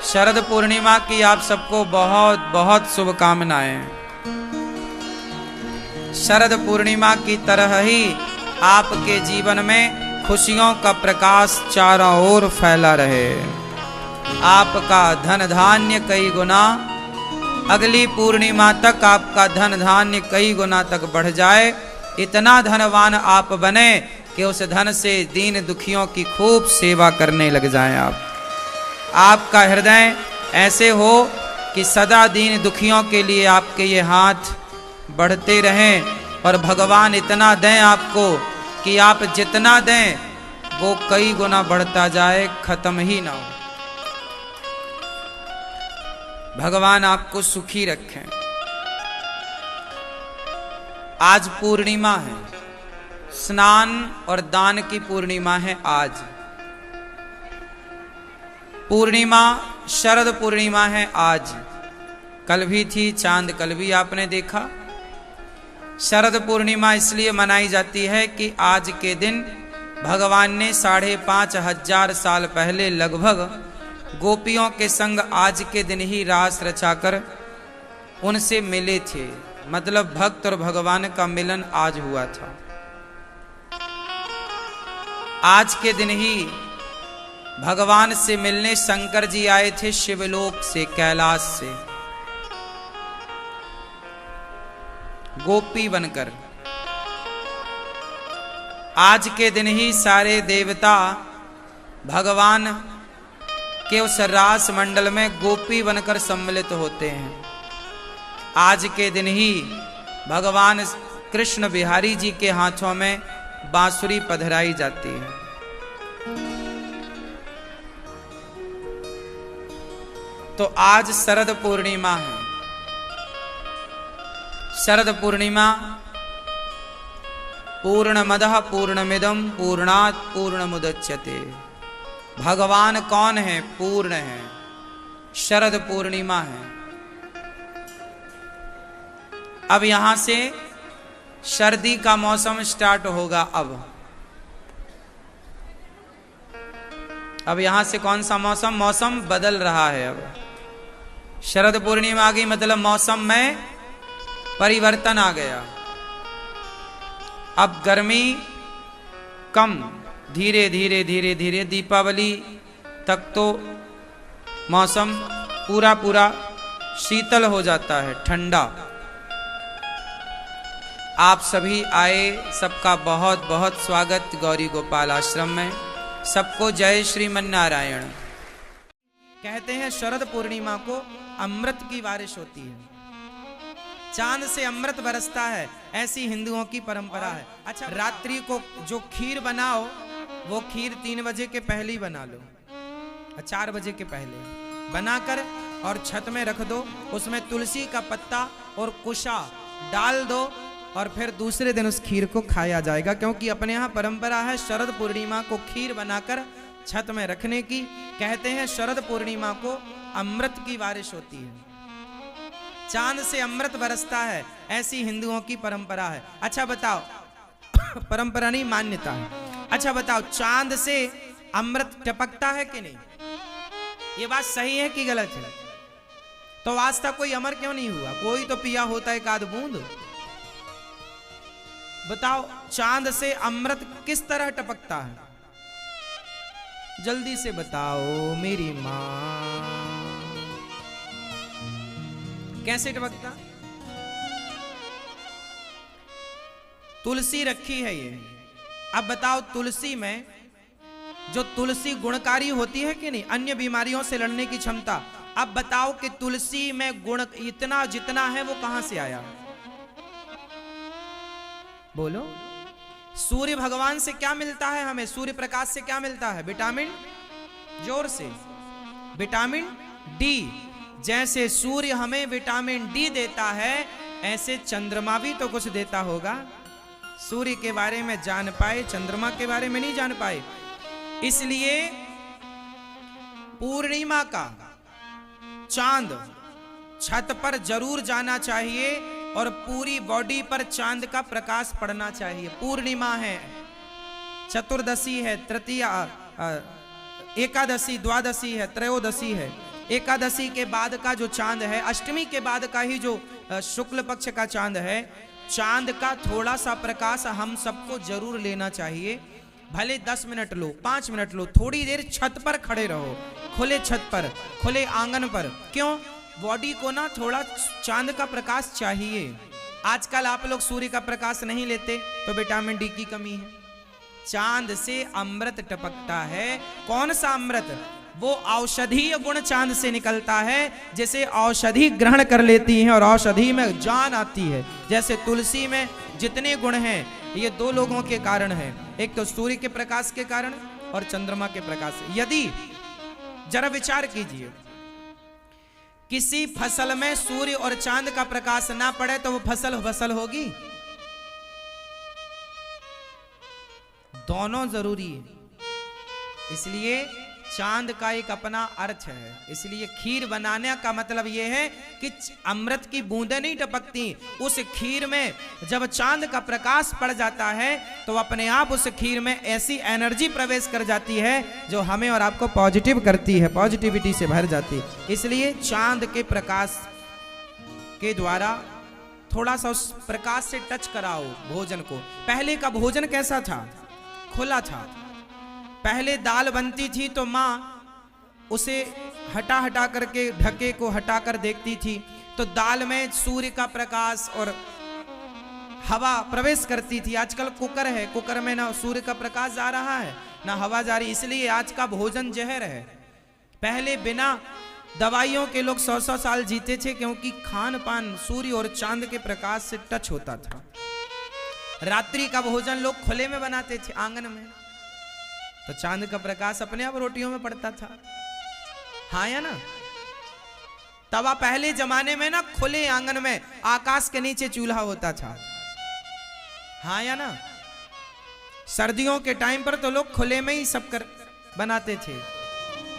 शरद पूर्णिमा की आप सबको बहुत बहुत शुभकामनाएं। शरद पूर्णिमा की तरह ही आपके जीवन में खुशियों का प्रकाश चारों ओर फैला रहे। आपका धन धान्य कई गुना, अगली पूर्णिमा तक आपका धन धान्य कई गुना तक बढ़ जाए। इतना धनवान आप बने कि उस धन से दीन दुखियों की खूब सेवा करने लग जाएं। आपका हृदय ऐसे हो कि सदा दीन दुखियों के लिए आपके ये हाथ बढ़ते रहें और भगवान इतना दें आपको कि आप जितना दें वो कई गुना बढ़ता जाए, खत्म ही ना हो। भगवान आपको सुखी रखें। आज पूर्णिमा है, स्नान और दान की पूर्णिमा है। आज पूर्णिमा शरद पूर्णिमा है। आज कल भी थी, चांद कल भी आपने देखा। शरद पूर्णिमा इसलिए मनाई जाती है कि आज के दिन भगवान ने 5,500 साल पहले लगभग गोपियों के संग आज के दिन ही रास रचाकर उनसे मिले थे। मतलब भक्त और भगवान का मिलन आज हुआ था। आज के दिन ही भगवान से मिलने शंकर जी आए थे शिवलोक से, कैलाश से, गोपी बनकर। आज के दिन ही सारे देवता भगवान के उस रास मंडल में गोपी बनकर सम्मिलित होते हैं। आज के दिन ही भगवान कृष्ण बिहारी जी के हाथों में बांसुरी पधराई जाती है। तो आज शरद पूर्णिमा है। शरद पूर्णिमा पूर्णमदः पूर्णमिदं पूर्णात् पूर्णमुदच्यते। भगवान कौन है? पूर्ण है। शरद पूर्णिमा है। अब यहां से सर्दी का मौसम स्टार्ट होगा। अब यहां से कौन सा मौसम? मौसम बदल रहा है। अब शरद पूर्णिमा आ गई, मतलब मौसम में परिवर्तन आ गया। अब गर्मी कम, धीरे धीरे धीरे धीरे दीपावली तक तो मौसम पूरा पूरा शीतल हो जाता है, ठंडा। आप सभी आए, सबका बहुत बहुत स्वागत गौरी गोपाल आश्रम में। सबको जय श्रीमन नारायण। कहते हैं शरद पूर्णिमा को अमृत की बारिश होती है, चांद से अमृत बरसता है, ऐसी हिंदुओं की परंपरा है। अच्छा, रात्रि को जो खीर बनाओ वो खीर 3 बजे के पहले ही बना लो, 4 बजे के पहले बनाकर और छत में रख दो। उसमें तुलसी का पत्ता और कुशा डाल दो और फिर दूसरे दिन उस खीर को खाया जाएगा। क्योंकि अपने यहाँ परंपरा है शरद पूर्णिमा को खीर बनाकर छत में रखने की। कहते हैं शरद पूर्णिमा को अमृत की बारिश होती है, चांद से अमृत बरसता है, ऐसी हिंदुओं की परंपरा है। अच्छा बताओ, परंपरा नहीं, मान्यता है। अच्छा बताओ, चांद से अमृत टपकता है कि नहीं? ये बात सही है कि गलत है? तो आज तक कोई अमर क्यों नहीं हुआ? कोई तो पिया होता है एक आध बूंद। बताओ, चांद से अमृत किस तरह टपकता है? जल्दी से बताओ मेरी मां, कैसे टपकता? तुलसी रखी है ये। अब बताओ, तुलसी में जो तुलसी गुणकारी होती है कि नहीं, अन्य बीमारियों से लड़ने की क्षमता। अब बताओ कि तुलसी में गुण इतना जितना है वो कहां से आया? बोलो। सूर्य भगवान से क्या मिलता है हमें? सूर्य प्रकाश से क्या मिलता है? विटामिन, जोर से, विटामिन डी। जैसे सूर्य हमें विटामिन डी देता है, ऐसे चंद्रमा भी तो कुछ देता होगा। सूर्य के बारे में जान पाए, चंद्रमा के बारे में नहीं जान पाए। इसलिए पूर्णिमा का चांद छत पर जरूर जाना चाहिए और पूरी बॉडी पर चांद का प्रकाश पड़ना चाहिए। पूर्णिमा है, चतुर्दशी है, तृतीया, एकादशी, द्वादशी है, त्रयोदशी है, एकादशी के बाद का जो चांद है, अष्टमी के बाद का ही जो शुक्ल पक्ष का चांद है, चांद का थोड़ा सा प्रकाश हम सबको जरूर लेना चाहिए। भले 10 मिनट लो, 5 मिनट लो, थोड़ी देर छत पर खड़े रहो, खुले छत पर, खुले आंगन पर। क्यों? बॉडी को ना थोड़ा चांद का प्रकाश चाहिए। आजकल आप लोग सूर्य का प्रकाश नहीं लेते तो विटामिन डी की कमी है। चांद से अमृत टपकता है। कौन सा अमृत? वो औषधीय गुण चांद से निकलता है। जैसे औषधि ग्रहण कर लेती हैं और औषधि में जान आती है, जैसे तुलसी में जितने गुण हैं ये 2 लोगों के कारण है, एक तो सूर्य के प्रकाश के कारण और चंद्रमा के प्रकाश से। यदि जरा विचार कीजिए, किसी फसल में सूर्य और चांद का प्रकाश ना पड़े तो वो फसल होगी? दोनों जरूरी है। इसलिए चांद का एक अपना अर्थ है। इसलिए खीर बनाने का मतलब यह है कि अमृत की बूंदें नहीं टपकती, उस खीर में जब चांद का प्रकाश पड़ जाता है तो अपने आप उस खीर में ऐसी एनर्जी प्रवेश कर जाती है जो हमें और आपको पॉजिटिव करती है, पॉजिटिविटी से भर जाती है। इसलिए चांद के प्रकाश के द्वारा थोड़ा सा उस प्रकाश से टच कराओ भोजन को। पहले का भोजन कैसा था? खुला था। पहले दाल बनती थी तो माँ उसे हटा करके ढके को हटा कर देखती थी तो दाल में सूर्य का प्रकाश और हवा प्रवेश करती थी। आजकल कुकर है, कुकर में ना सूर्य का प्रकाश जा रहा है ना हवा जा रही, इसलिए आज का भोजन जहर है। पहले बिना दवाइयों के लोग 100-100 साल जीते थे क्योंकि खान पान सूर्य और चांद के प्रकाश से टच होता था। रात्रि का भोजन लोग खुले में बनाते थे, आंगन में, तो चांद का प्रकाश अपने आप रोटियों में पड़ता था। हाँ या ना? तवा पहले जमाने में ना खुले आंगन में आकाश के नीचे चूल्हा होता था। हाँ या ना? सर्दियों के टाइम पर तो लोग खुले में ही सब कर बनाते थे।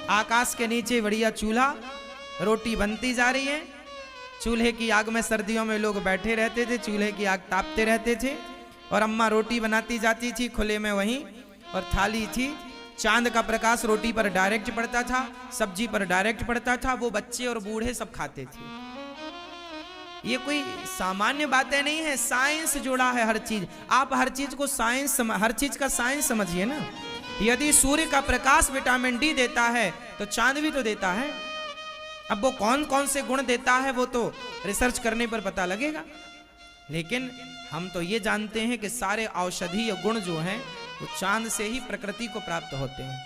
आकाश के नीचे बढ़िया चूल्हा, रोटी बनती जा रही है, चूल्हे की आग में सर्दियों में लोग बैठे रहते थे, चूल्हे की आग तापते रहते थे और अम्मा रोटी बनाती जाती थी खुले में वहीं, और थाली थी, चांद का प्रकाश रोटी पर डायरेक्ट पड़ता था, सब्जी पर डायरेक्ट पड़ता था, वो बच्चे और बूढ़े सब खाते थे। ये कोई सामान्य बातें नहीं है, साइंस जुड़ा है हर चीज। आप हर चीज को साइंस, हर चीज का साइंस समझिए ना। यदि सूर्य का प्रकाश विटामिन डी देता है तो चांद भी तो देता है। अब वो कौन कौन से गुण देता है वो तो रिसर्च करने पर पता लगेगा, लेकिन हम तो ये जानते हैं कि सारे औषधीय गुण जो हैं वो चांद से ही प्रकृति को प्राप्त होते हैं।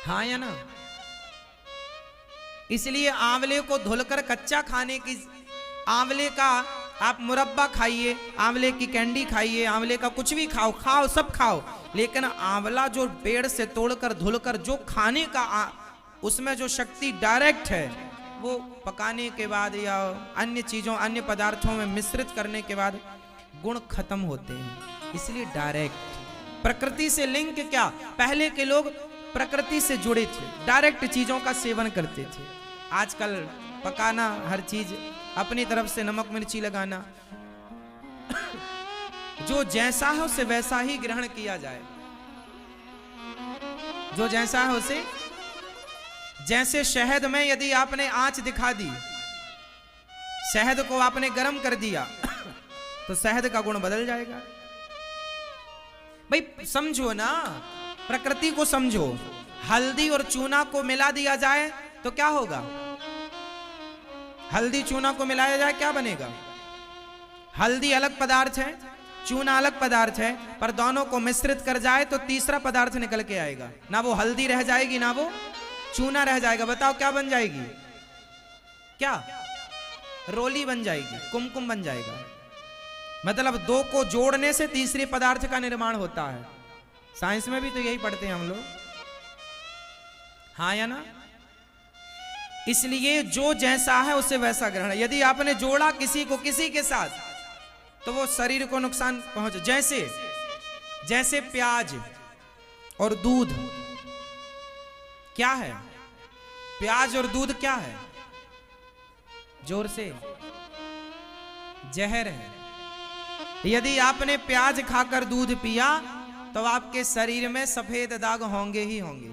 हाँ या ना? इसलिए आंवले को धुलकर कच्चा खाने की, आंवले का आप मुरब्बा खाइए, आंवले की कैंडी खाइए, आंवले का कुछ भी खाओ सब खाओ, लेकिन आंवला जो पेड़ से तोड़कर धुलकर जो खाने का उसमें जो शक्ति डायरेक्ट है वो पकाने के बाद या अन्य चीजों, अन्य पदार्थों में मिश्रित करने के बाद गुण खत्म होते हैं। इसलिए डायरेक्ट प्रकृति से लिंक क्या? पहले के लोग प्रकृति से जुड़े थे, डायरेक्ट चीजों का सेवन करते थे। आजकल पकाना, हर चीज अपनी तरफ से नमक मिर्ची लगाना, जो जैसा है उसे वैसा ही ग्रहण किया जाए, जो जैसा है उसे। जैसे शहद में यदि आपने आंच दिखा दी, शहद को आपने गर्म कर दिया तो शहद का गुण बदल जाएगा। भाई समझो ना, प्रकृति को समझो। हल्दी और चूना को मिला दिया जाए तो क्या होगा? हल्दी चूना को मिलाया जाए क्या बनेगा? हल्दी अलग पदार्थ है, चूना अलग पदार्थ है, पर दोनों को मिश्रित कर जाए तो तीसरा पदार्थ निकल के आएगा। ना वो हल्दी रह जाएगी ना वो चूना रह जाएगा। बताओ क्या बन जाएगी? क्या? रोली बन जाएगी, कुमकुम बन जाएगा। मतलब दो को जोड़ने से तीसरे पदार्थ का निर्माण होता है। साइंस में भी तो यही पढ़ते हैं हम लोग। हाँ या ना? इसलिए जो जैसा है उसे वैसा ग्रहण। यदि आपने जोड़ा किसी को किसी के साथ तो वो शरीर को नुकसान पहुंचे। जैसे प्याज और दूध क्या है? प्याज और दूध क्या है? जोर से, जहर है। यदि आपने प्याज खाकर दूध पिया तो आपके शरीर में सफेद दाग होंगे ही होंगे।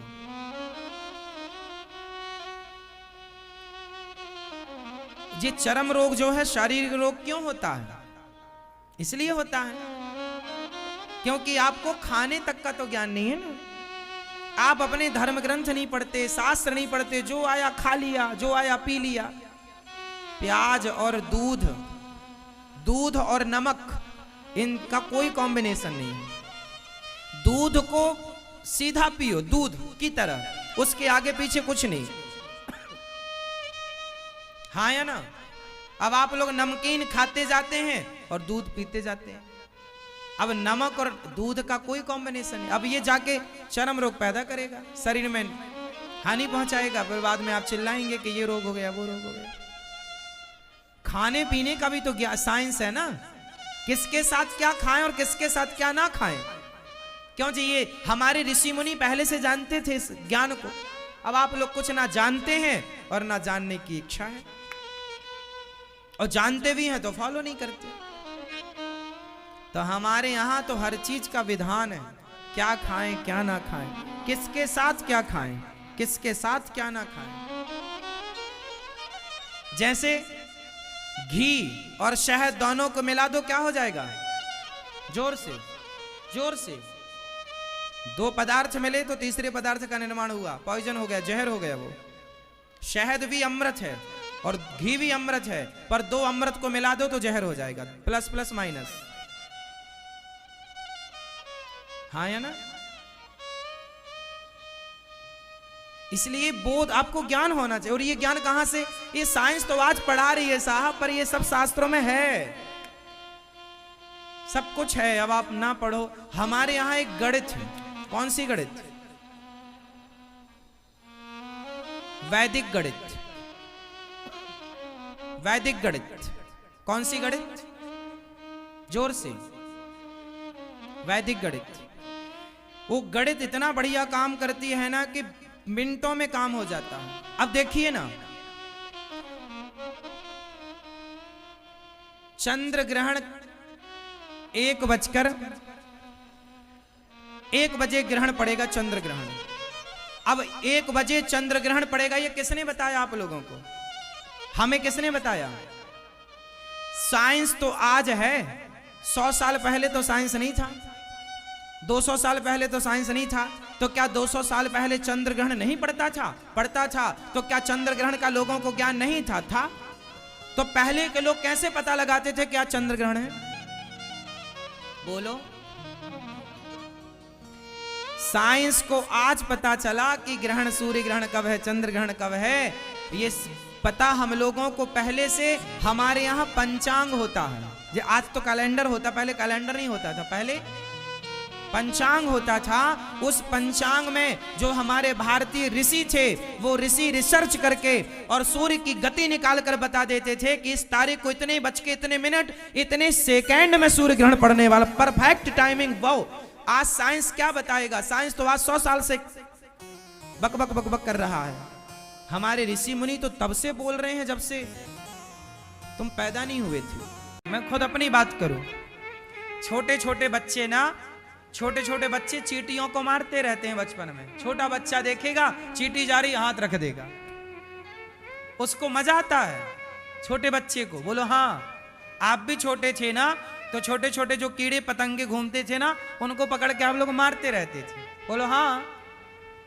ये चर्म रोग जो है शारीरिक रोग क्यों होता है? इसलिए होता है क्योंकि आपको खाने तक का तो ज्ञान नहीं है ना। आप अपने धर्म ग्रंथ नहीं पढ़ते, शास्त्र नहीं पढ़ते, जो आया खा लिया, जो आया पी लिया। प्याज और दूध, दूध और नमक, इनका कोई कॉम्बिनेशन नहीं है। दूध को सीधा पियो दूध की तरह, उसके आगे पीछे कुछ नहीं। हाँ या ना? अब आप लोग नमकीन खाते जाते हैं और दूध पीते जाते हैं। अब नमक और दूध का कोई कॉम्बिनेशन नहीं। अब ये जाके चर्म रोग पैदा करेगा, शरीर में हानि पहुंचाएगा, फिर बाद में आप चिल्लाएंगे कि ये रोग हो गया, वो रोग हो गया। खाने पीने का भी तो साइंस है ना, किसके साथ क्या खाएं और किसके साथ क्या ना खाएं। क्यों जी? ये हमारे ऋषि मुनि पहले से जानते थे इस ज्ञान को। अब आप लोग कुछ ना जानते हैं और ना जानने की इच्छा है, और जानते भी हैं तो फॉलो नहीं करते। तो हमारे यहां तो हर चीज का विधान है, क्या खाएं क्या ना खाएं, किसके साथ क्या खाएं, किसके साथ क्या ना खाएं। जैसे घी और शहद दोनों को मिला दो, क्या हो जाएगा? जोर से, जोर से। दो पदार्थ मिले तो तीसरे पदार्थ का निर्माण हुआ, पॉइजन हो गया, जहर हो गया वो। शहद भी अमृत है और घी भी अमृत है, पर दो अमृत को मिला दो तो जहर हो जाएगा, प्लस प्लस माइनस। हाँ या ना? इसलिए बोध, आपको ज्ञान होना चाहिए। और ये ज्ञान कहां से? ये साइंस तो आज पढ़ा रही है साहब, पर ये सब शास्त्रों में है, सब कुछ है। अब आप ना पढ़ो। हमारे यहां एक गणित है। कौन सी गणित? वैदिक गणित। वैदिक गणित। कौन सी गणित? जोर से। वैदिक गणित। वो गणित इतना बढ़िया काम करती है ना कि मिनटों में काम हो जाता है। अब देखिए ना, चंद्र ग्रहण 1 बजे ग्रहण पड़ेगा, चंद्र ग्रहण। अब 1 बजे चंद्र ग्रहण पड़ेगा, ये किसने बताया आप लोगों को? हमें किसने बताया? साइंस तो आज है, 100 साल पहले तो साइंस नहीं था, 200 साल पहले तो साइंस नहीं था। तो क्या 200 साल पहले चंद्र ग्रहण नहीं पड़ता था? पड़ता था। तो क्या चंद्र ग्रहण का लोगों को ज्ञान नहीं था? था। तो पहले के लोग कैसे पता लगाते थे क्या चंद्र ग्रहण है? बोलो। साइंस को आज पता चला कि ग्रहण, सूर्य ग्रहण कब है, चंद्र ग्रहण कब है, ये पता हम लोगों को पहले से। हमारे यहाँ पंचांग होता है। आज तो कैलेंडर होता, पहले कैलेंडर नहीं होता था, पहले पंचांग होता था। उस पंचांग में जो हमारे भारतीय ऋषि थे, वो ऋषि रिसर्च करके और सूर्य की गति निकाल कर बता देते थे कि इस तारीख को इतने बज के इतने मिनट इतने सेकंड में सूर्य ग्रहण पड़ने वाला, परफेक्ट टाइमिंग। वो आज साइंस क्या बताएगा? साइंस तो आज 100 साल से बक बक बक बक कर रहा है। हमारे ऋषि मुनि तो तब से बोल रहे हैं जब से तुम पैदा नहीं हुए थे। मैं खुद अपनी बात करूं, छोटे छोटे बच्चे ना, छोटे छोटे बच्चे चींटियों को मारते रहते हैं बचपन में। छोटा बच्चा देखेगा चींटी जा रही, हाथ रख देगा, उसको मजा आता है छोटे बच्चे को। बोलो हाँ, आप भी छोटे थे ना, तो छोटे छोटे जो कीड़े पतंगे घूमते थे ना, उनको पकड़ के आप लोग मारते रहते थे। बोलो हाँ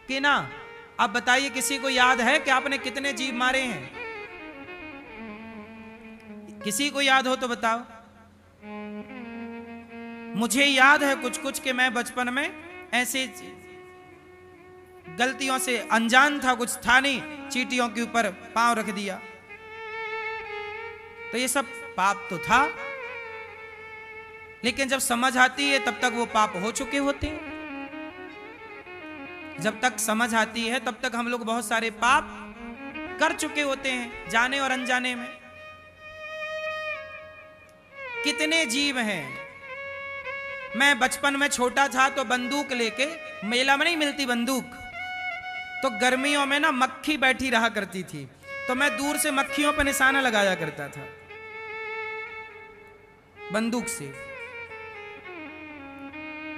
कि ना? अब बताइए, किसी को याद है कि आपने कितने जीव मारे हैं? किसी को याद हो तो बताओ। मुझे याद है कुछ कुछ के मैं बचपन में ऐसे गलतियों से अनजान था, कुछ था नहीं, चींटियों के ऊपर पांव रख दिया। तो ये सब पाप तो था, लेकिन जब समझ आती है तब तक वो पाप हो चुके होते हैं। जब तक समझ आती है तब तक हम लोग बहुत सारे पाप कर चुके होते हैं, जाने और अनजाने में। कितने जीव हैं। मैं बचपन में छोटा था तो बंदूक लेके, मेला में नहीं मिलती बंदूक, तो गर्मियों में ना मक्खी बैठी रहा करती थी, तो मैं दूर से मक्खियों पर निशाना लगाया करता था बंदूक से।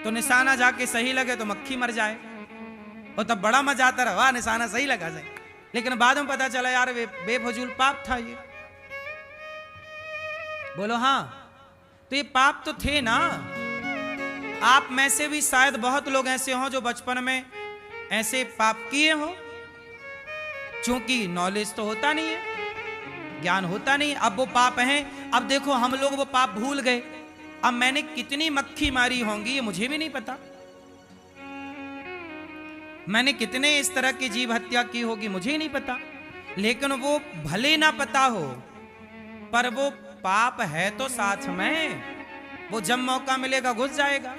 तो निशाना जाके सही लगे तो मक्खी मर जाए, और तब बड़ा मजा आता रहा, निशाना सही लगा जाए। लेकिन बाद में पता चला यार बेफजूल पाप था ये। बोलो हाँ। तो ये पाप तो थे ना। आप में से भी शायद बहुत लोग ऐसे हों जो बचपन में ऐसे पाप किए हो, क्योंकि नॉलेज तो होता नहीं है, ज्ञान होता नहीं। अब वो पाप हैं। अब देखो हम लोग वो पाप भूल गए। अब मैंने कितनी मक्खी मारी होंगी ये मुझे भी नहीं पता, मैंने कितने इस तरह की जीव हत्या की होगी मुझे ही नहीं पता। लेकिन वो भले ना पता हो, पर वो पाप है तो साथ में, वो जब मौका मिलेगा घुस जाएगा।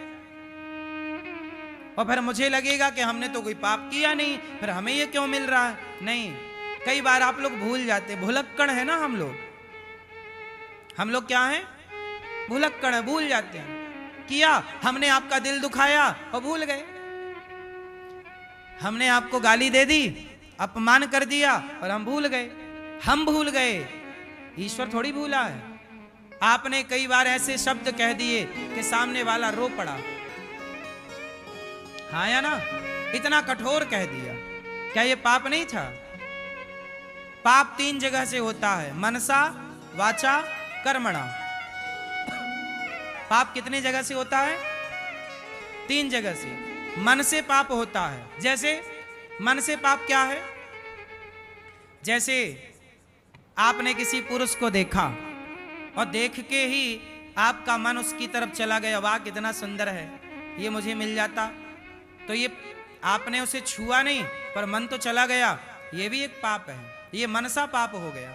और फिर मुझे लगेगा कि हमने तो कोई पाप किया नहीं, फिर हमें ये क्यों मिल रहा है। नहीं, कई बार आप लोग भूल जाते, भुलक्कड़ है ना हम लोग क्या हैं, भुलक्कड़ है, भूल जाते हैं। किया हमने, आपका दिल दुखाया और भूल गए। हमने आपको गाली दे दी, अपमान कर दिया और हम भूल गए। हम भूल गए, ईश्वर थोड़ी भूला है। आपने कई बार ऐसे शब्द कह दिए कि सामने वाला रो पड़ा, हाँ या ना, इतना कठोर कह दिया, क्या ये पाप नहीं था? पाप 3 जगह से होता है, मनसा, वाचा, कर्मणा। पाप कितने जगह से होता है? 3 जगह से। मन से पाप होता है। जैसे मन से पाप क्या है? जैसे आपने किसी पुरुष को देखा और देख के ही आपका मन उसकी तरफ चला गया, वाह कितना सुंदर है, ये मुझे मिल जाता। तो ये आपने उसे छुआ नहीं पर मन तो चला गया, ये भी एक पाप है, ये मनसा पाप हो गया।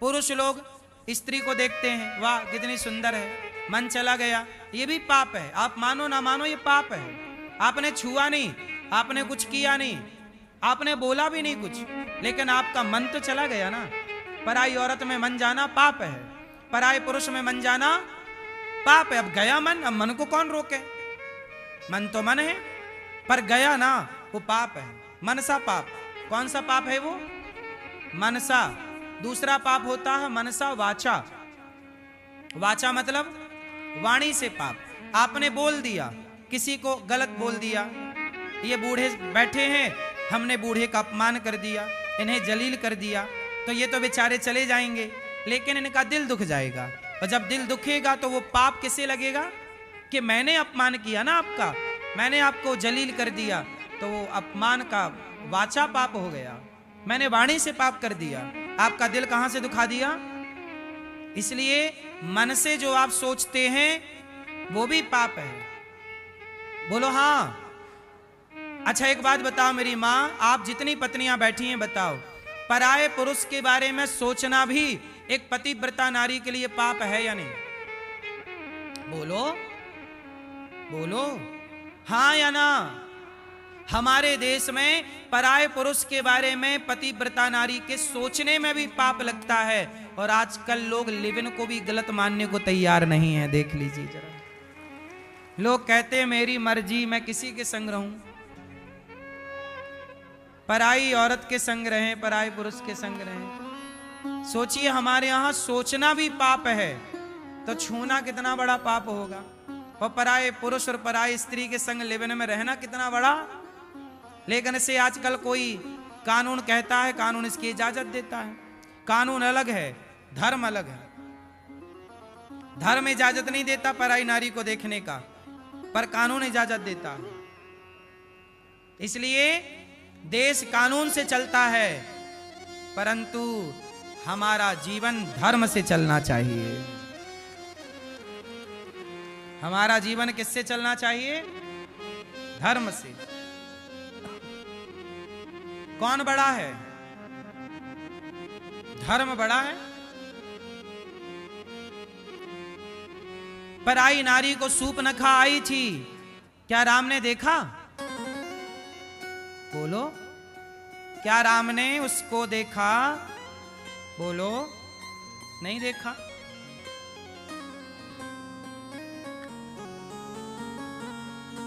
पुरुष लोग स्त्री को देखते हैं, वाह कितनी सुंदर है, मन चला गया, ये भी पाप है। आप मानो ना मानो ये पाप है। आपने छुआ नहीं, आपने कुछ किया नहीं, आपने बोला भी नहीं कुछ, लेकिन आपका मन तो चला गया ना। पराई औरत में मन जाना पाप है, पराई पुरुष में मन जाना पाप है। अब गया मन, अब मन को कौन रोके? मन तो मन है, पर गया ना, वो पाप है। मनसा पाप। कौन सा पाप है वो? मनसा। दूसरा पाप होता है मनसा वाचा। वाचा मतलब वाणी से पाप। आपने बोल दिया, किसी को गलत बोल दिया, ये बूढ़े बैठे हैं, हमने बूढ़े का अपमान कर दिया, इन्हें जलील कर दिया, तो ये तो बेचारे चले जाएंगे, लेकिन इनका दिल दुख जाएगा। और जब दिल दुखेगा तो वो पाप किसे लगेगा कि मैंने अपमान किया ना आपका, मैंने आपको जलील कर दिया, तो वो अपमान का वाचा पाप हो गया। मैंने वाणी से पाप कर दिया, आपका दिल कहां से दुखा दिया। इसलिए मन से जो आप सोचते हैं वो भी पाप है। बोलो हाँ। अच्छा एक बात बताओ मेरी माँ, आप जितनी पत्नियां बैठी हैं बताओ, पराये पुरुष के बारे में सोचना भी एक पतिव्रता नारी के लिए पाप है या नहीं? बोलो बोलो हाँ या ना। हमारे देश में पराये पुरुष के बारे में पतिव्रता नारी के सोचने में भी पाप लगता है, और आजकल लोग लिव-इन को भी गलत मानने को तैयार नहीं है। देख लीजिए जरा, लोग कहते हैं मेरी मर्जी, मैं किसी के संग रहूं, पराई औरत के संग रहें, पराई पुरुष के संग रहें। सोचिए हमारे यहां सोचना भी पाप है, तो छूना कितना बड़ा पाप होगा। और पराये पुरुष और पराई स्त्री के संग लिव-इन में रहना कितना बड़ा। लेकिन इसे आजकल कोई कानून कहता है, कानून इसकी इजाजत देता है। कानून अलग है, धर्म अलग है। धर्म इजाजत नहीं देता पराई नारी को देखने का, पर कानून इजाजत देता है। इसलिए देश कानून से चलता है, परंतु हमारा जीवन धर्म से चलना चाहिए। हमारा जीवन किससे चलना चाहिए? धर्म से। कौन बड़ा है? धर्म बड़ा है। पराई नारी को सूप न खा आई थी, क्या राम ने देखा? बोलो, क्या राम ने उसको देखा? बोलो, नहीं देखा।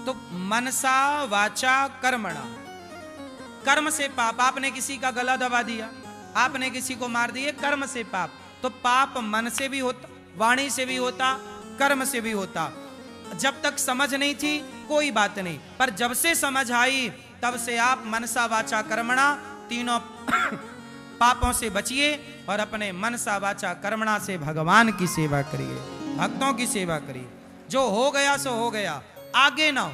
तो मनसा वाचा कर्मणा, कर्म से पाप। आपने किसी का गला दबा दिया, आपने किसी को मार दिया, कर्म से पाप। तो पाप मन से भी होता, वाणी से भी होता, कर्म से भी होता। जब तक समझ नहीं थी कोई बात नहीं, पर जब से समझ आई तब से आप मनसा वाचा कर्मणा पापों से बचिए और अपने मनसा वाचा कर्मणा से भगवान की सेवा करिए, भक्तों की सेवा करिए। जो हो गया सो हो गया, आगे ना हो।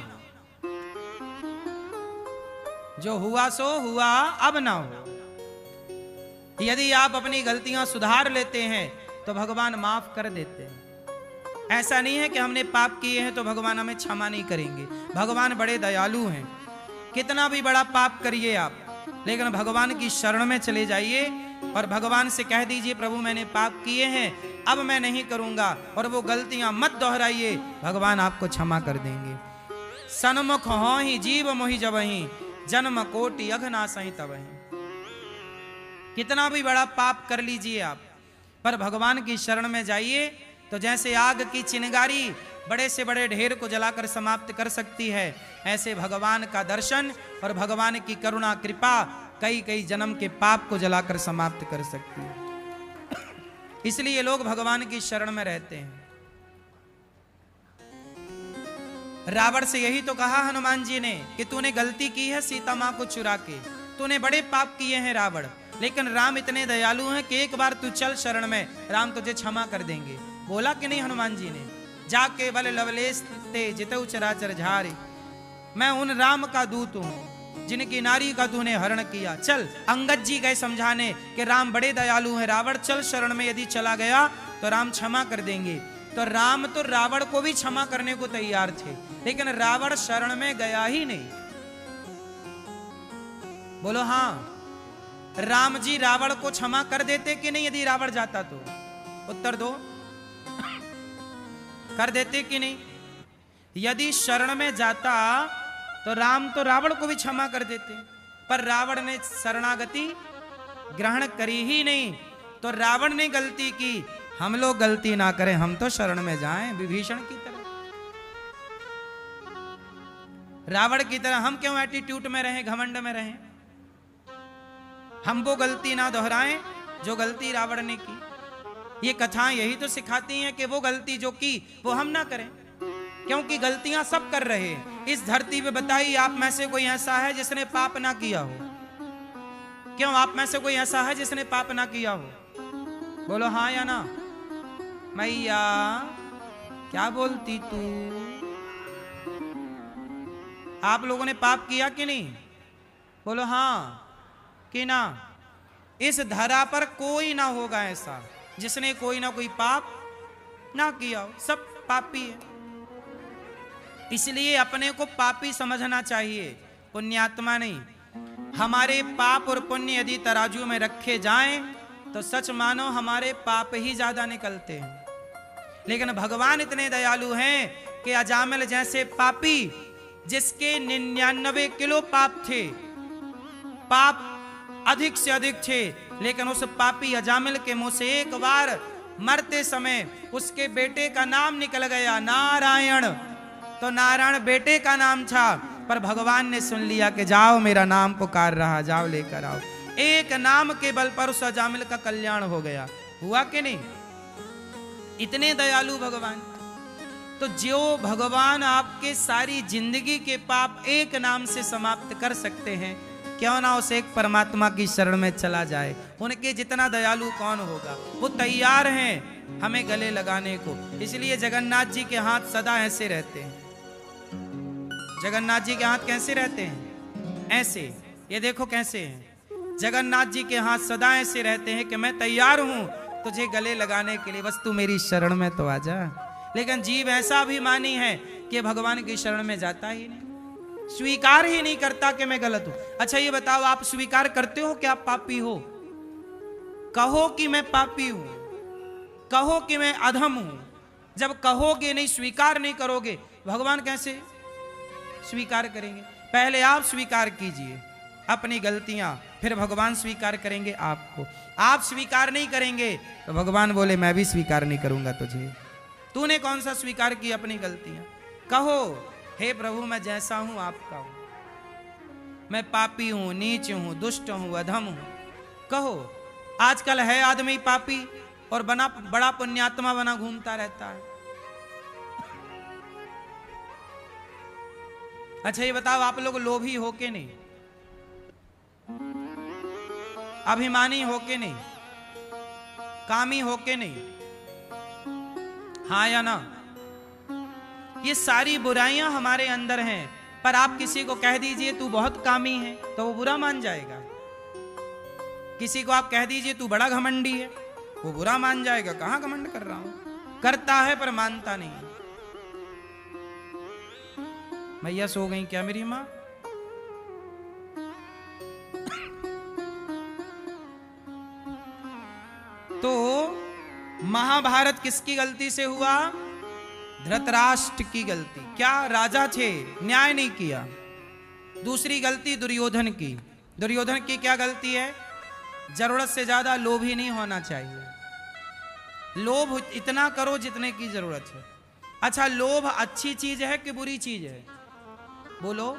जो हुआ सो हुआ, अब ना हो। यदि आप अपनी गलतियां सुधार लेते हैं तो भगवान माफ कर देते हैं। ऐसा नहीं है कि हमने पाप किए हैं तो भगवान हमें क्षमा नहीं करेंगे। भगवान बड़े दयालु हैं। कितना भी बड़ा पाप करिए आप, लेकिन भगवान की शरण में चले जाइए और भगवान से कह दीजिए प्रभु मैंने पाप किए हैं, अब मैं नहीं करूंगा, और वो गलतियां मत दोहराइए, भगवान आपको क्षमा कर देंगे। सन्मुख हो ही जीव मोहि जबहि, जन्म कोटि अघनासहि तबहि। कितना भी बड़ा पाप कर लीजिए आप, पर भगवान की शरण में जाइए तो जैसे आग की चिंगारी बड़े से बड़े ढेर को जलाकर समाप्त कर सकती है, ऐसे भगवान का दर्शन और भगवान की करुणा कृपा कई कई जन्म के पाप को जलाकर समाप्त कर सकती है। इसलिए लोग भगवान की शरण में रहते हैं। रावण से यही तो कहा हनुमान जी ने कि तूने गलती की है सीता मां को चुरा के, तूने बड़े पाप किए हैं रावण, लेकिन राम इतने दयालु हैं कि एक बार तू चल शरण में, राम तुझे क्षमा कर देंगे। बोला कि नहीं हनुमान जी ने, जाके बल लवलेश ते जितऊ चराचर झारे, मैं उन राम का दूत हूं जिनकी नारी का तूने हरण किया। चल, अंगद जी गए समझाने कि राम बड़े दयालु हैं, रावण चल शरण में, यदि चला गया तो राम क्षमा कर देंगे। तो राम तो रावण को भी क्षमा करने को तैयार थे, लेकिन रावण शरण में गया ही नहीं। बोलो हाँ, राम जी रावण को क्षमा कर देते कि नहीं यदि रावण जाता तो? उत्तर दो, कर देते कि नहीं? यदि शरण में जाता तो राम तो रावण को भी क्षमा कर देते, पर रावण ने शरणागति ग्रहण करी ही नहीं। तो रावण ने गलती की, हम लोग गलती ना करें, हम तो शरण में जाएं विभीषण की तरह, रावण की तरह। हम क्यों एटीट्यूड में रहें, घमंड में रहें? हम वो गलती ना दोहराएं जो गलती रावण ने की। ये कथाएं यही तो सिखाती हैं कि वो गलती जो की वो हम ना करें, क्योंकि गलतियां सब कर रहे हैं इस धरती पे। बताइए आप में से कोई ऐसा है जिसने पाप ना किया हो? क्यों, आप में से कोई ऐसा है जिसने पाप ना किया हो? बोलो हाँ या ना। मैया क्या बोलती तू? आप लोगों ने पाप किया कि नहीं? बोलो हाँ कि ना। इस धरा पर कोई ना होगा ऐसा जिसने कोई ना कोई पाप ना किया हो, सब पापी है। इसलिए अपने को पापी समझना चाहिए, पुण्यात्मा नहीं। हमारे पाप और पुण्य यदि तराजू में रखे जाएं तो सच मानो हमारे पाप ही ज्यादा निकलते हैं। लेकिन भगवान इतने दयालु हैं कि अजामिल जैसे पापी, जिसके 99 किलो पाप थे, पाप अधिक से अधिक थे, लेकिन उस पापी अजामिल के मुंह से एक बार मरते समय उसके बेटे का नाम निकल गया, नारायण। तो नारायण बेटे का नाम था, पर भगवान ने सुन लिया कि जाओ मेरा नाम पुकार रहा, जाओ लेकर आओ। एक नाम के बल पर उस अजामिल का कल्याण हो गया। हुआ कि नहीं? इतने दयालु भगवान। तो जो भगवान आपके सारी जिंदगी के पाप एक नाम से समाप्त कर सकते हैं, क्यों ना उस एक परमात्मा की शरण में चला जाए। उनके जितना दयालु कौन होगा? वो तैयार हैं हमें गले लगाने को। इसलिए जगन्नाथ जी के हाथ सदा ऐसे रहते हैं। जगन्नाथ जी के हाथ कैसे रहते हैं? ऐसे। ये देखो कैसे हैं। जगन्नाथ जी के हाथ सदा ऐसे रहते हैं कि मैं तैयार हूं तुझे गले लगाने के लिए, बस तू मेरी शरण में तो आ जा। लेकिन जीव ऐसा अभिमानी है कि भगवान की शरण में जाता ही नहीं, स्वीकार ही नहीं करता कि मैं गलत हूं। अच्छा ये बताओ, आप स्वीकार करते हो कि आप पापी हो? कहो कि मैं पापी हूं, कहो कि मैं अधम हूं। जब कहोगे नहीं, स्वीकार नहीं करोगे, भगवान कैसे स्वीकार करेंगे? पहले आप स्वीकार कीजिए अपनी गलतियां, फिर भगवान स्वीकार करेंगे आपको। आप स्वीकार नहीं करेंगे तो भगवान बोले मैं भी स्वीकार नहीं करूंगा तुझे। तूने कौन सा स्वीकार की अपनी गलतियां? कहो हे प्रभु मैं जैसा हूं आपका हूं, मैं पापी हूं, नीच हूं, दुष्ट हूं, अधम हूं। कहो। आजकल है आदमी पापी और बड़ा पुण्यात्मा बना घूमता रहता है। अच्छा ये बताओ, आप लोग लोभी हो के नहीं? अभिमानी होके नहीं, कामी होके नहीं, हाँ या ना? ये सारी बुराइयां हमारे अंदर हैं, पर आप किसी को कह दीजिए तू बहुत कामी है तो वो बुरा मान जाएगा। किसी को आप कह दीजिए तू बड़ा घमंडी है, वो बुरा मान जाएगा। कहां घमंड कर रहा हूं, करता है पर मानता नहीं। मैया सो गई क्या मेरी मां? तो महाभारत किसकी गलती से हुआ? धृतराष्ट्र की गलती। क्या? राजा थे, न्याय नहीं किया। दूसरी गलती दुर्योधन की। दुर्योधन की क्या गलती है? जरूरत से ज्यादा लोभी नहीं होना चाहिए। लोभ इतना करो जितने की जरूरत है। अच्छा, लोभ अच्छी चीज है कि बुरी चीज है? बोलो,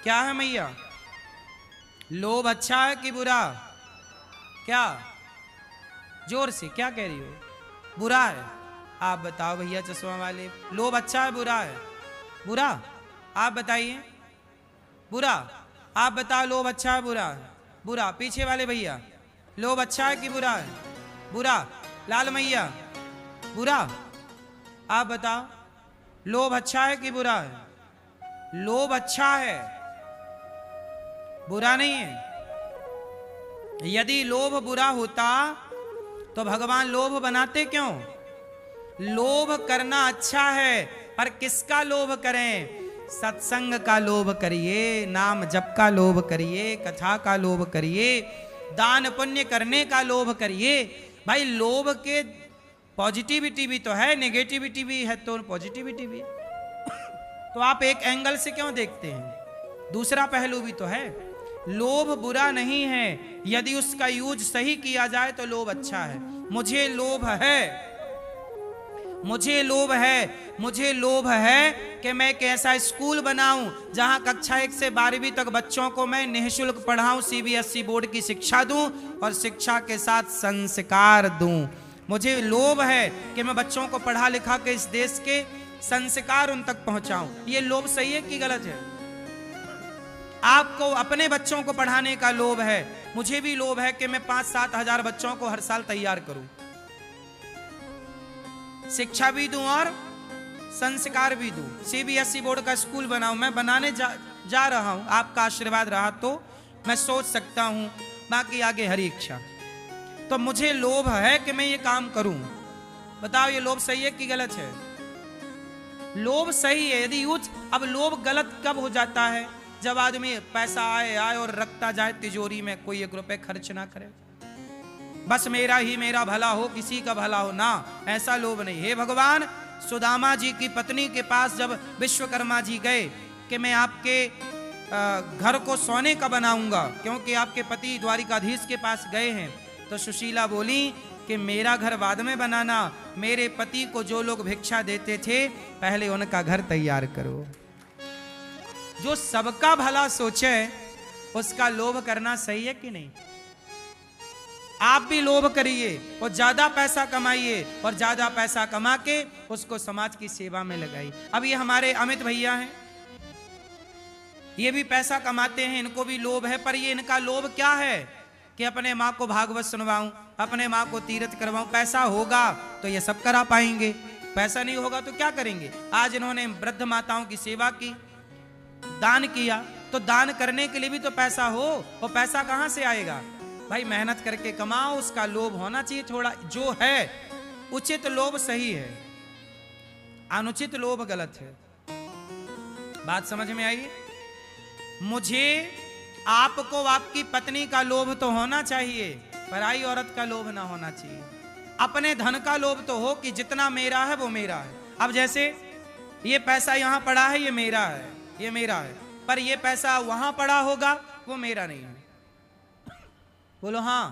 क्या है मैया? लोभ अच्छा है कि बुरा? क्या? जोर से क्या कह रही हो? बुरा है। आप बताओ भैया चश्मा वाले, लोभ अच्छा है बुरा है? बुरा। आप बताइए। बुरा। आप बताओ लोभ अच्छा है बुरा है? बुरा। पीछे वाले भैया, लोभ अच्छा है कि बुरा है? बुरा। लाल मैया, बुरा। आप बताओ लोभ अच्छा है कि बुरा है? लोभ अच्छा है, बुरा नहीं है। यदि लोभ बुरा होता तो भगवान लोभ बनाते क्यों? लोभ करना अच्छा है, पर किसका लोभ करें? सत्संग का लोभ करिए, नाम जप का लोभ करिए, कथा का लोभ करिए, दान पुण्य करने का लोभ करिए। भाई लोभ के पॉजिटिविटी भी तो है, नेगेटिविटी भी है, तो पॉजिटिविटी भी तो आप एक एंगल से क्यों देखते हैं? दूसरा पहलू भी तो है। लोभ बुरा नहीं है, यदि उसका यूज सही किया जाए तो लोभ अच्छा है। मुझे लोभ है, मुझे लोभ है, मुझे लोभ है कि मैं एक ऐसा स्कूल बनाऊं जहां कक्षा 1 से 12वीं तक बच्चों को मैं निःशुल्क पढ़ाऊं, सीबीएसई बोर्ड की शिक्षा दूं और शिक्षा के साथ संस्कार दूं। मुझे लोभ है कि मैं बच्चों को पढ़ा लिखा के इस देश के संस्कार उन तक पहुंचाऊं। ये लोभ सही है कि गलत है? आपको अपने बच्चों को पढ़ाने का लोभ है, मुझे भी लोभ है कि मैं 5-7 हजार बच्चों को हर साल तैयार करूं, शिक्षा भी दूं और संस्कार भी दूं, सीबीएसई बोर्ड का स्कूल बनाऊं। मैं बनाने जा रहा हूं, आपका आशीर्वाद रहा तो मैं सोच सकता हूं, बाकी आगे हरी इच्छा। तो मुझे लोभ है कि मैं ये काम करूं। बताओ ये लोभ सही है कि गलत है? लोभ सही है यदि यूज। अब लोभ गलत कब हो जाता है? जब आदमी पैसा आए और रखता जाए तिजोरी में, कोई 1 रुपए खर्च ना करे, बस मेरा ही मेरा भला हो, किसी का भला हो ना, ऐसा लोभ नहीं। हे भगवान, सुदामा जी की पत्नी के पास जब विश्वकर्मा जी गए कि मैं आपके घर को सोने का बनाऊंगा, क्योंकि आपके पति द्वारिकाधीश के पास गए हैं, तो सुशीला बोली कि मेरा घर बाद में बनाना, मेरे पति को जो लोग भिक्षा देते थे पहले उनका घर तैयार करो। जो सबका भला सोचे उसका लोभ करना सही है कि नहीं? आप भी लोभ करिए और ज्यादा पैसा कमाइए और ज्यादा पैसा कमा के उसको समाज की सेवा में लगाइए। अब ये हमारे अमित भैया हैं, ये भी पैसा कमाते हैं, इनको भी लोभ है, पर ये इनका लोभ क्या है कि अपने माँ को भागवत सुनवाऊं, अपने माँ को तीर्थ करवाऊं। पैसा होगा तो ये सब करा पाएंगे, पैसा नहीं होगा तो क्या करेंगे? आज इन्होंने वृद्ध माताओं की सेवा की, दान किया, तो दान करने के लिए भी तो पैसा हो, और पैसा कहां से आएगा? भाई मेहनत करके कमाओ, उसका लोभ होना चाहिए थोड़ा। जो है उचित लोभ सही है, अनुचित लोभ गलत है। बात समझ में आई? मुझे आपको आपकी पत्नी का लोभ तो होना चाहिए, पराई औरत का लोभ ना होना चाहिए। अपने धन का लोभ तो हो कि जितना मेरा है वो मेरा है। अब जैसे ये पैसा यहां पड़ा है, ये मेरा है, ये मेरा है, पर ये पैसा वहां पड़ा होगा वो मेरा नहीं है। बोलो हाँ।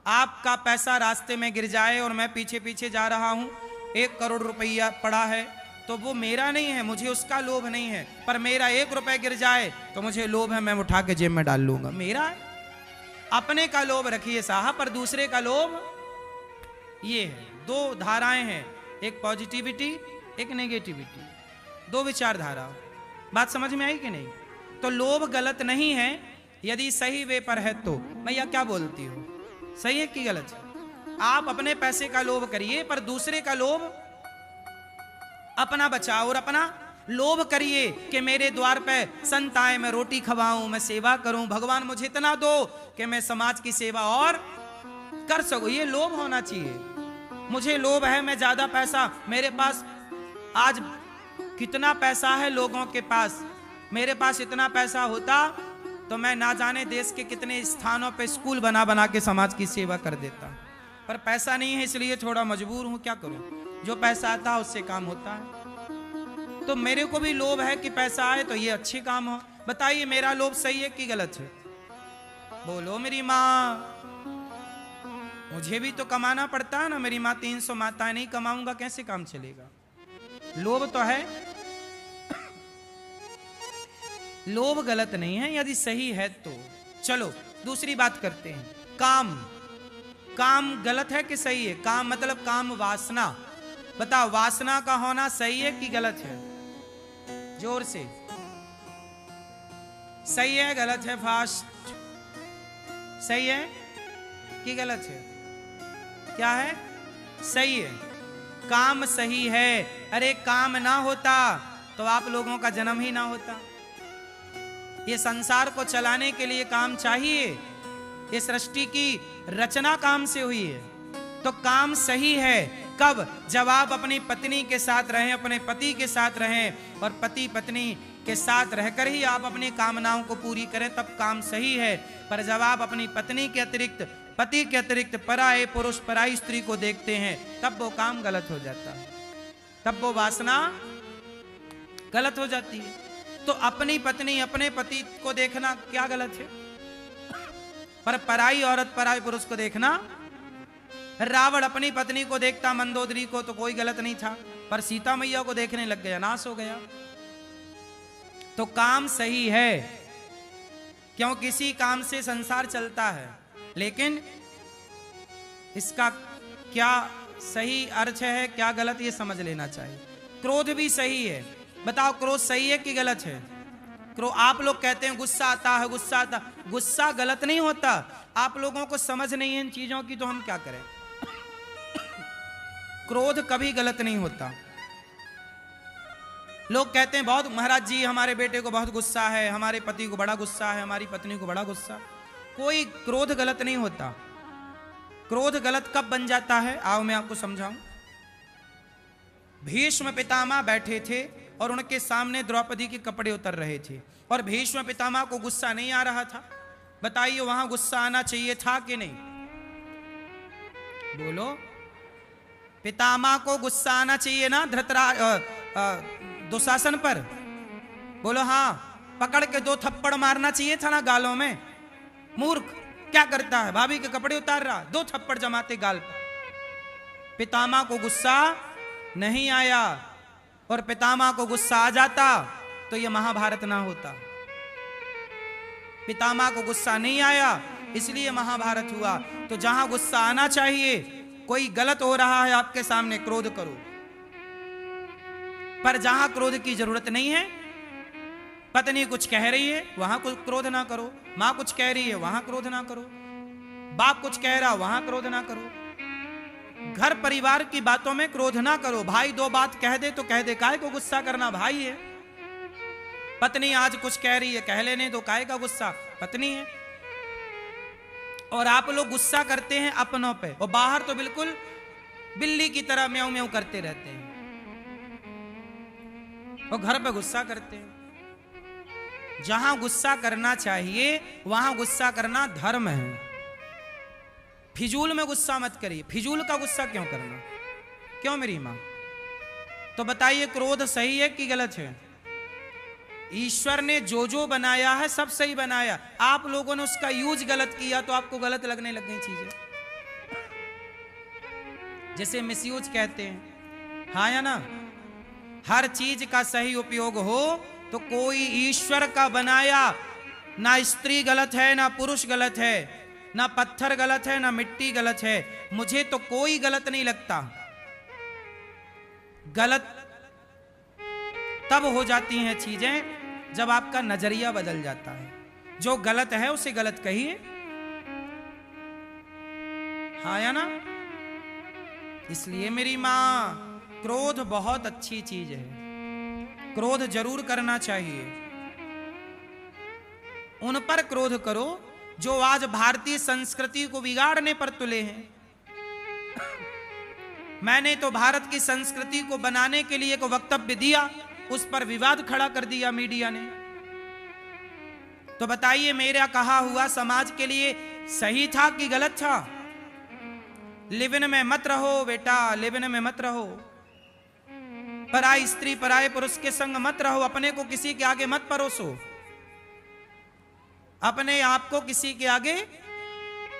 आपका पैसा रास्ते में गिर जाए और मैं पीछे पीछे जा रहा हूं, 1 करोड़ रुपया पड़ा है, तो वो मेरा नहीं है, मुझे उसका लोभ नहीं है। पर मेरा 1 रुपया गिर जाए तो मुझे लोभ है, मैं उठा के जेब में डाल लूंगा, मेरा है। अपने का लोभ रखिए साहब, पर दूसरे का लोभ ये है। 2 धाराएं हैं, एक पॉजिटिविटी, एक नेगेटिविटी, 2 विचारधारा। बात समझ में आई कि नहीं? तो लोभ गलत नहीं है यदि सही वे पर है तो। मैया क्या बोलती हो, सही है कि गलत है? आप अपने पैसे का लोभ करिए, पर दूसरे का लोभ अपना बचाओ, और अपना लोभ करिए कि मेरे द्वार पे संत आए, मैं रोटी खवाऊं, मैं सेवा करूं, भगवान मुझे इतना दो कि मैं समाज की सेवा और कर सकूं। ये लोभ होना चाहिए। मुझे लोभ है, मैं ज्यादा पैसा, मेरे पास आज कितना पैसा है लोगों के पास, मेरे पास इतना पैसा होता तो मैं ना जाने देश के कितने स्थानों पे स्कूल बना बना के समाज की सेवा कर देता। पर पैसा नहीं है, इसलिए थोड़ा मजबूर हूं, क्या करूं? जो पैसा आता है उससे काम होता है। तो मेरे को भी लोभ है कि पैसा आए तो ये अच्छे काम हो। बताइए मेरा लोभ सही है कि गलत है? बोलो मेरी माँ, मुझे भी तो कमाना पड़ता है ना। मेरी माँ 300 माताएं, नहीं कमाऊंगा कैसे काम चलेगा? लोभ तो है। लोभ गलत नहीं है यदि सही है तो। चलो दूसरी बात करते हैं। काम, काम गलत है कि सही है? काम मतलब काम वासना। बताओ वासना का होना सही है कि गलत है? जोर से। सही है गलत है? फास्ट। सही है कि गलत है? क्या है? सही है। काम सही है। अरे काम ना होता तो आप लोगों का जन्म ही ना होता। ये संसार को चलाने के लिए काम चाहिए। ये सृष्टि की रचना काम से हुई है। तो काम सही है कब? जब आप अपनी पत्नी के साथ रहें, अपने पति के साथ रहें, और पति पत्नी के साथ रहकर ही आप अपनी कामनाओं को पूरी करें, तब काम सही है। पर जब आप अपनी पत्नी के अतिरिक्त, पति के अतिरिक्त पराये पुरुष, पराई स्त्री को देखते हैं, तब वो काम गलत हो जाता है, तब वो वासना गलत हो जाती है। तो अपनी पत्नी, अपने पति को देखना क्या गलत है? पर पराई औरत, पराई पुरुष को देखना, रावण अपनी पत्नी को देखता, मंदोदरी को, तो कोई गलत नहीं था, पर सीता मैया को देखने लग गया, नाश हो गया। तो काम सही है, क्यों? किसी काम से संसार चलता है, लेकिन इसका क्या सही अर्थ है, क्या गलत, ये समझ लेना चाहिए। क्रोध भी सही है। बताओ क्रोध सही है कि गलत है? आप लोग कहते हैं गुस्सा आता है, गुस्सा आता, गुस्सा गलत नहीं होता। आप लोगों को समझ नहीं है इन चीजों की, तो हम क्या करें? क्रोध कभी गलत नहीं होता। लोग कहते हैं बहुत, महाराज जी हमारे बेटे को बहुत गुस्सा है, हमारे पति को बड़ा गुस्सा है, हमारी पत्नी को बड़ा गुस्सा। कोई क्रोध गलत नहीं होता। क्रोध गलत कब बन जाता है? आओ मैं आपको समझाऊं। भीष्म पितामह बैठे थे और उनके सामने द्रौपदी के कपड़े उतर रहे थे, और भीष्म पितामह को गुस्सा नहीं आ रहा था। बताइए वहां गुस्सा आना चाहिए था कि नहीं? बोलो। पितामह को गुस्सा आना चाहिए ना दुशासन पर? बोलो हाँ। पकड़ के 2 थप्पड़ मारना चाहिए था ना गालों में। मूर्ख क्या करता है? भाभी के कपड़े उतार रहा, 2 थप्पड़ जमाते गाल पर। पितामह को गुस्सा नहीं आया, और पितामह को गुस्सा आ जाता तो यह महाभारत ना होता। पितामह को गुस्सा नहीं आया, इसलिए महाभारत हुआ। तो जहां गुस्सा आना चाहिए, कोई गलत हो रहा है आपके सामने, क्रोध करो। पर जहां क्रोध की जरूरत नहीं है, पत्नी कुछ कह रही है वहां कुछ क्रोध ना करो, मां कुछ कह रही है वहां क्रोध ना करो, बाप कुछ कह रहा वहां क्रोध ना करो, घर परिवार की बातों में क्रोध ना करो। भाई 2 बात कह दे तो कह दे, काहे को गुस्सा करना, भाई है। पत्नी आज कुछ कह रही है, कह लेने तो, काहे का गुस्सा, पत्नी है। और आप लोग गुस्सा करते हैं अपनों पे, और बाहर तो बिल्कुल बिल्ली की तरह म्याऊं म्याऊं करते रहते हैं, और घर पे गुस्सा करते हैं। जहां गुस्सा करना चाहिए वहां गुस्सा करना धर्म है। फिजूल में गुस्सा मत करिए। फिजूल का गुस्सा क्यों करना? क्यों मेरी मां? तो बताइए क्रोध सही है कि गलत है? ईश्वर ने जो जो बनाया है सब सही बनाया, आप लोगों ने उसका यूज गलत किया तो आपको गलत लगने लग गई चीजें। जैसे मिसयूज कहते हैं, हाँ या ना? हर चीज का सही उपयोग हो तो कोई ईश्वर का बनाया, ना स्त्री गलत है, ना पुरुष गलत है, ना पत्थर गलत है, ना मिट्टी गलत है। मुझे तो कोई गलत नहीं लगता। गलत तब हो जाती हैं चीजें जब आपका नजरिया बदल जाता है। जो गलत है उसे गलत कहिए, हाँ या ना। इसलिए मेरी मां, क्रोध बहुत अच्छी चीज है, क्रोध जरूर करना चाहिए। उन पर क्रोध करो जो आज भारतीय संस्कृति को बिगाड़ने पर तुले हैं। मैंने तो भारत की संस्कृति को बनाने के लिए एक वक्तव्य दिया, उस पर विवाद खड़ा कर दिया मीडिया ने। तो बताइए मेरा कहा हुआ समाज के लिए सही था कि गलत था? लिविन में मत रहो बेटा, लिविन में मत रहो। पराई स्त्री पराये पुरुष के संग मत रहो, अपने को किसी के आगे मत परोसो, अपने आप को किसी के आगे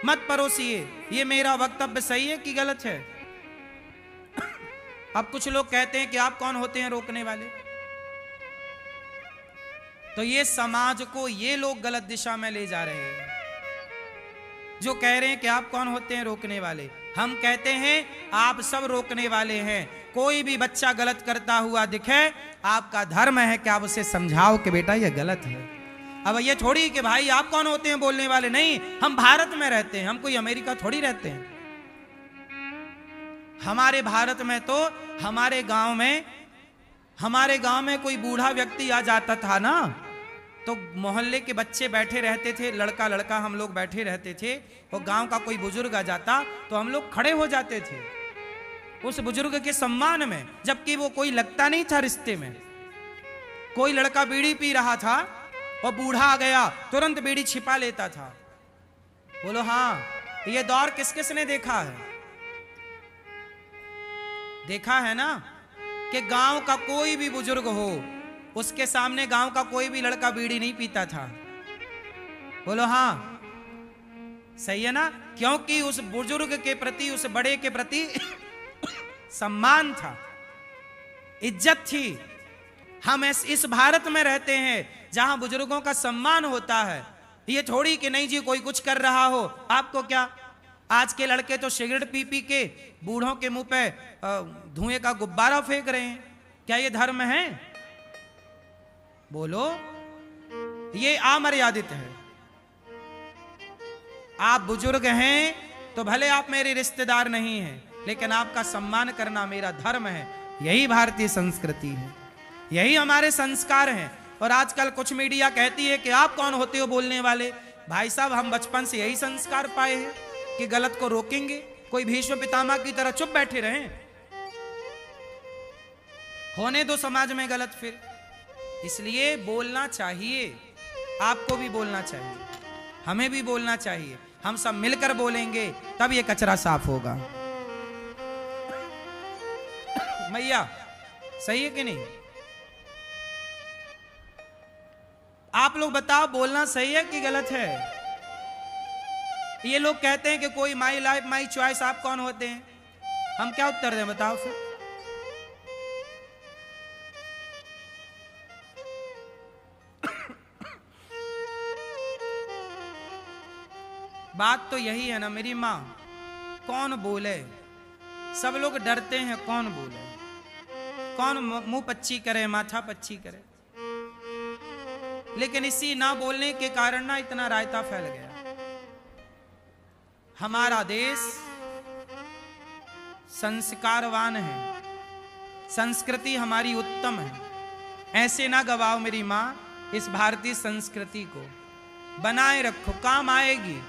मत परोसिए। ये मेरा वक्तव्य सही है कि गलत है? अब कुछ लोग कहते हैं कि आप कौन होते हैं रोकने वाले? तो ये समाज को ये लोग गलत दिशा में ले जा रहे हैं जो कह रहे हैं कि आप कौन होते हैं रोकने वाले। हम कहते हैं आप सब रोकने वाले हैं। कोई भी बच्चा गलत करता हुआ दिखे, आपका धर्म है कि आप उसे समझाओ कि बेटा ये गलत है। अब ये थोड़ी कि भाई आप कौन होते हैं बोलने वाले, नहीं, हम भारत में रहते हैं, हम कोई अमेरिका थोड़ी रहते हैं। हमारे भारत में तो हमारे गांव में कोई बूढ़ा व्यक्ति आ जाता था ना, तो मोहल्ले के बच्चे बैठे रहते थे, लड़का लड़का हम लोग बैठे रहते थे, और गांव का कोई बुजुर्ग आ जाता तो हम लोग खड़े हो जाते थे उस बुजुर्ग के सम्मान में, जबकि वो कोई लगता नहीं था रिश्ते में। कोई लड़का बीड़ी पी रहा था और बूढ़ा आ गया, तुरंत बीड़ी छिपा लेता था। बोलो हाँ, ये दौर किस किस ने देखा है? देखा है ना कि गांव का कोई भी बुजुर्ग हो, उसके सामने गांव का कोई भी लड़का बीड़ी नहीं पीता था। बोलो हाँ, सही है ना? क्योंकि उस बुजुर्ग के प्रति, उस बड़े के प्रति सम्मान था, इज्जत थी। हम इस भारत में रहते हैं जहां बुजुर्गों का सम्मान होता है। ये थोड़ी कि नहीं जी कोई कुछ कर रहा हो आपको क्या। आज के लड़के तो सिगरेट पी पी के बूढ़ों के मुंह पे धुएं का गुब्बारा फेंक रहे हैं। क्या ये धर्म है? बोलो, ये अमर्यादित है। आप बुजुर्ग हैं तो भले आप मेरे रिश्तेदार नहीं हैं, लेकिन आपका सम्मान करना मेरा धर्म है। यही भारतीय संस्कृति है, यही हमारे संस्कार हैं। और आजकल कुछ मीडिया कहती है कि आप कौन होते हो बोलने वाले। भाई साहब, हम बचपन से यही संस्कार पाए हैं कि गलत को रोकेंगे। कोई भीष्म पितामह की तरह चुप बैठे रहें? होने दो समाज में गलत फिर। इसलिए बोलना चाहिए, आपको भी बोलना चाहिए, हमें भी बोलना चाहिए। हम सब मिलकर बोलेंगे तब ये कचरा साफ होगा। मैया, सही है कि नहीं? आप लोग बताओ, बोलना सही है कि गलत है? ये लोग कहते हैं कि कोई माई लाइफ माई चॉइस, आप कौन होते हैं? हम क्या उत्तर दें बताओ फिर? बात तो यही है ना मेरी माँ, कौन बोले? सब लोग डरते हैं कौन बोले, कौन मुंह पच्ची करे, माथा पच्ची करे। लेकिन इसी ना बोलने के कारण ना इतना रायता फैल गया। हमारा देश संस्कारवान है, संस्कृति हमारी उत्तम है। ऐसे ना गवाओ मेरी मां, इस भारतीय संस्कृति को बनाए रखो, काम आएगी।